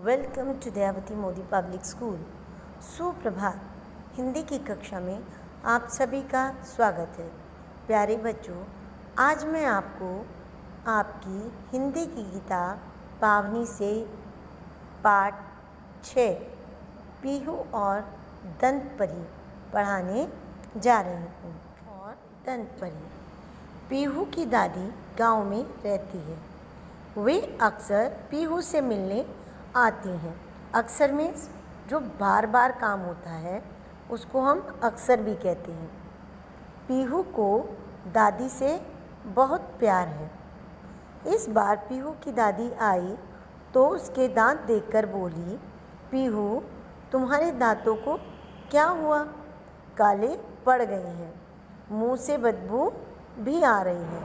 Welcome to Dayawati Modi public school. सुप्रभात। हिंदी की कक्षा में आप सभी का स्वागत है। प्यारे बच्चों, आज मैं आपको आपकी हिंदी की किताब पावनी से पाठ 6 पीहू और दंत परी पढ़ाने जा रही हूँ। और दंत परी। पीहू की दादी गांव में रहती है। वे अक्सर पीहू से मिलने आती हैं। अक्सर में जो बार बार काम होता है उसको हम अक्सर भी कहते हैं। पीहू को दादी से बहुत प्यार है। इस बार पीहू की दादी आई तो उसके दांत देखकर बोली, पीहू, तुम्हारे दांतों को क्या हुआ? काले पड़ गए हैं। मुंह से बदबू भी आ रही है।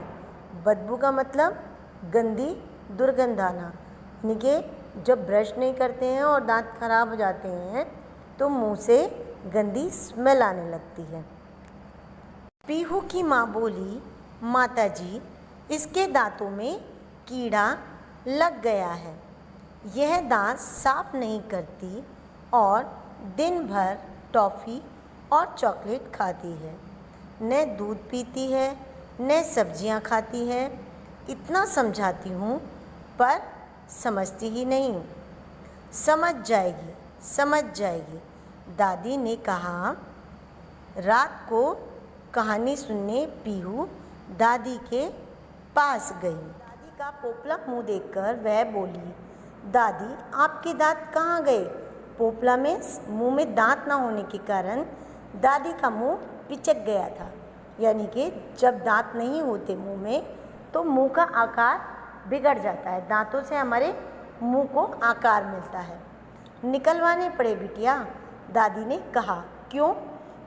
बदबू का मतलब गंदी दुर्गंध आना, यानी कि जब ब्रश नहीं करते हैं और दांत खराब हो जाते हैं तो मुंह से गंदी स्मेल आने लगती है। पीहू की माँ बोली, माताजी, इसके दांतों में कीड़ा लग गया है। यह दांत साफ नहीं करती और दिन भर टॉफ़ी और चॉकलेट खाती है। न दूध पीती है न सब्जियां खाती है। इतना समझाती हूँ पर समझती ही नहीं। समझ जाएगी। दादी ने कहा। रात को कहानी सुनने पीहू दादी के पास गई। दादी का पोपला मुंह देखकर वह बोली, दादी, आपके दांत कहाँ गए? पोपला में मुंह में दांत ना होने के कारण दादी का मुंह पिचक गया था। यानी कि जब दांत नहीं होते मुंह में तो मुंह का आकार बिगड़ जाता है। दांतों से हमारे मुंह को आकार मिलता है। निकलवाने पड़े बिटिया, दादी ने कहा। क्यों?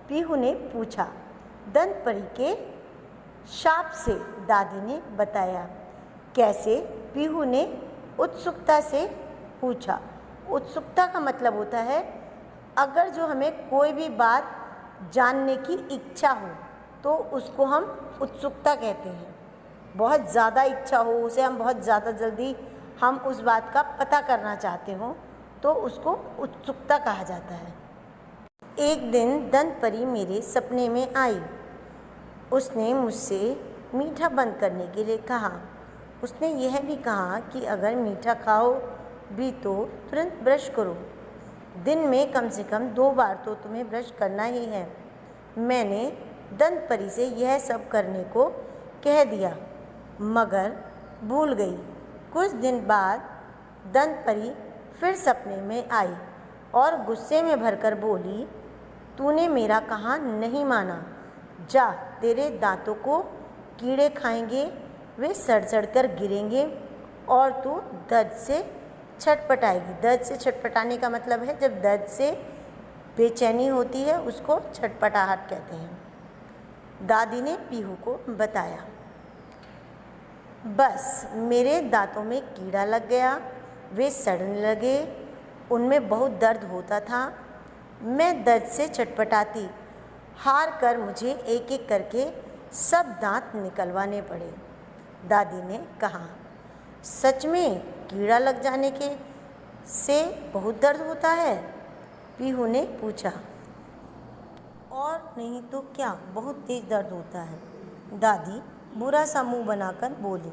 पीहू ने पूछा। दंत परी के शाप से, दादी ने बताया। कैसे? पीहू ने उत्सुकता से पूछा। उत्सुकता का मतलब होता है अगर जो हमें कोई भी बात जानने की इच्छा हो तो उसको हम उत्सुकता कहते हैं। बहुत ज़्यादा इच्छा हो, उसे हम बहुत ज़्यादा जल्दी हम उस बात का पता करना चाहते हो तो उसको उत्सुकता कहा जाता है। एक दिन दंत परी मेरे सपने में आई। उसने मुझसे मीठा बंद करने के लिए कहा। उसने यह भी कहा कि अगर मीठा खाओ भी तो तुरंत ब्रश करो। दिन में कम से कम 2 बार तो तुम्हें ब्रश करना ही है। मैंने दंत परी से यह सब करने को कह दिया मगर भूल गई। कुछ दिन बाद दंत परी फिर सपने में आई और गुस्से में भरकर बोली, तूने मेरा कहा नहीं माना। जा, तेरे दांतों को कीड़े खाएंगे, वे सड़ सड़ कर गिरेंगे और तू दर्द से छटपटाएगी। दर्द से छटपटाने का मतलब है जब दर्द से बेचैनी होती है उसको छटपटाहट कहते हैं। दादी ने पीहू को बताया। बस मेरे दांतों में कीड़ा लग गया, वे सड़ने लगे, उनमें बहुत दर्द होता था। मैं दर्द से छटपटाती, हार कर मुझे एक एक करके सब दांत निकलवाने पड़े। दादी ने कहा। सच में कीड़ा लग जाने के से बहुत दर्द होता है? पीहू ने पूछा। और नहीं तो क्या, बहुत तेज दर्द होता है। दादी बुरा सा मुंह बनाकर बोली।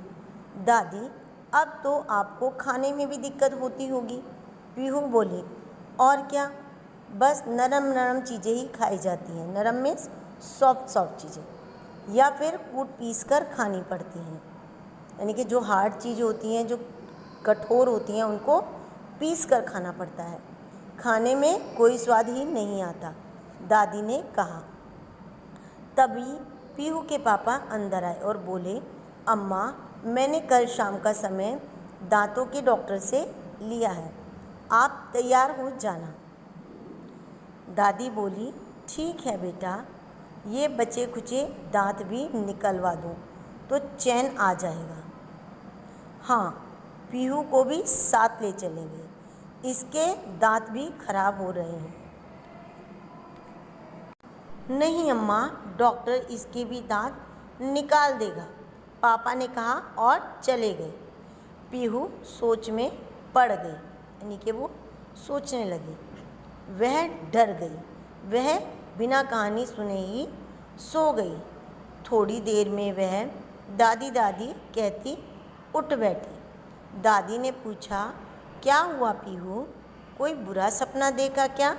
दादी, अब तो आपको खाने में भी दिक्कत होती होगी। पीहू बोली। और क्या, बस नरम नरम चीज़ें ही खाई जाती हैं। नरम में सॉफ्ट चीज़ें, या फिर कूट पीस कर खानी पड़ती हैं। यानी कि जो हार्ड चीज़ें होती हैं, जो कठोर होती हैं, उनको पीस कर खाना पड़ता है। खाने में कोई स्वाद ही नहीं आता, दादी ने कहा। तभी पीहू के पापा अंदर आए और बोले, अम्मा, मैंने कल शाम का समय दांतों के डॉक्टर से लिया है, आप तैयार हो जाना। दादी बोली, ठीक है बेटा, ये बचे खुचे दांत भी निकलवा दूँ तो चैन आ जाएगा। हाँ, पीहू को भी साथ ले चलेंगे, इसके दांत भी खराब हो रहे हैं। नहीं अम्मा, डॉक्टर इसके भी दांत निकाल देगा, पापा ने कहा और चले गए। पीहू सोच में पड़ गई। यानी कि वो सोचने लगी। वह डर गई। वह बिना कहानी सुने ही सो गई। थोड़ी देर में वह दादी दादी कहती उठ बैठी। दादी ने पूछा, क्या हुआ पीहू, कोई बुरा सपना देखा क्या?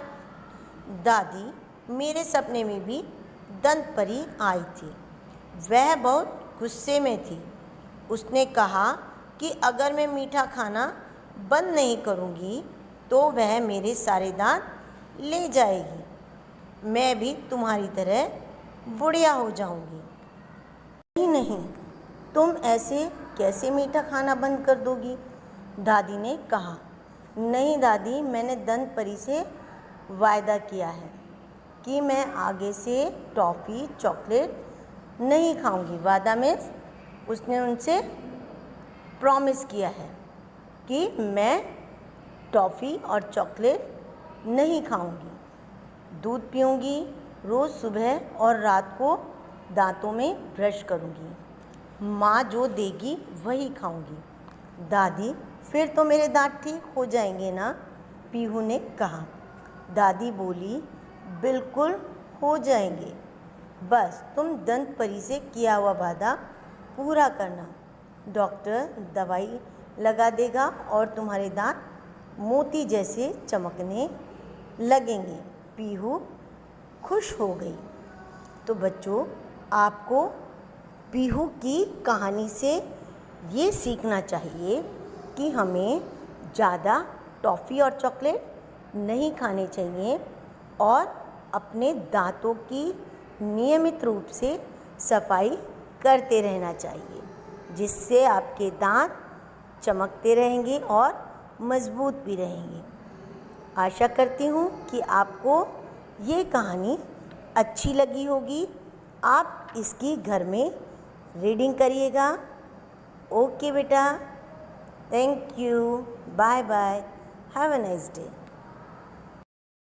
दादी, मेरे सपने में भी दंत परी आई थी। वह बहुत गुस्से में थी। उसने कहा कि अगर मैं मीठा खाना बंद नहीं करूँगी तो वह मेरे सारे दांत ले जाएगी। मैं भी तुम्हारी तरह बुढ़िया हो जाऊँगी। नहीं नहीं, तुम ऐसे कैसे मीठा खाना बंद कर दोगी? दादी ने कहा। नहीं दादी, मैंने दंत परी से वायदा किया है कि मैं आगे से टॉफ़ी चॉकलेट नहीं खाऊंगी। वादा में उसने उनसे प्रॉमिस किया है कि मैं टॉफ़ी और चॉकलेट नहीं खाऊंगी। दूध पीऊंगी, रोज़ सुबह और रात को दांतों में ब्रश करूंगी। माँ जो देगी वही खाऊंगी। दादी, फिर तो मेरे दांत ठीक हो जाएंगे ना? पीहू ने कहा। दादी बोली, बिल्कुल हो जाएंगे, बस तुम दंत परी से किया हुआ वादा पूरा करना। डॉक्टर दवाई लगा देगा और तुम्हारे दांत मोती जैसे चमकने लगेंगे। पीहू खुश हो गई। तो बच्चों, आपको पीहू की कहानी से ये सीखना चाहिए कि हमें ज़्यादा टॉफ़ी और चॉकलेट नहीं खाने चाहिए और अपने दांतों की नियमित रूप से सफाई करते रहना चाहिए, जिससे आपके दांत चमकते रहेंगे और मज़बूत भी रहेंगे। आशा करती हूँ कि आपको ये कहानी अच्छी लगी होगी। आप इसकी घर में रीडिंग करिएगा। ओके बेटा, thank you, bye bye, have a nice day.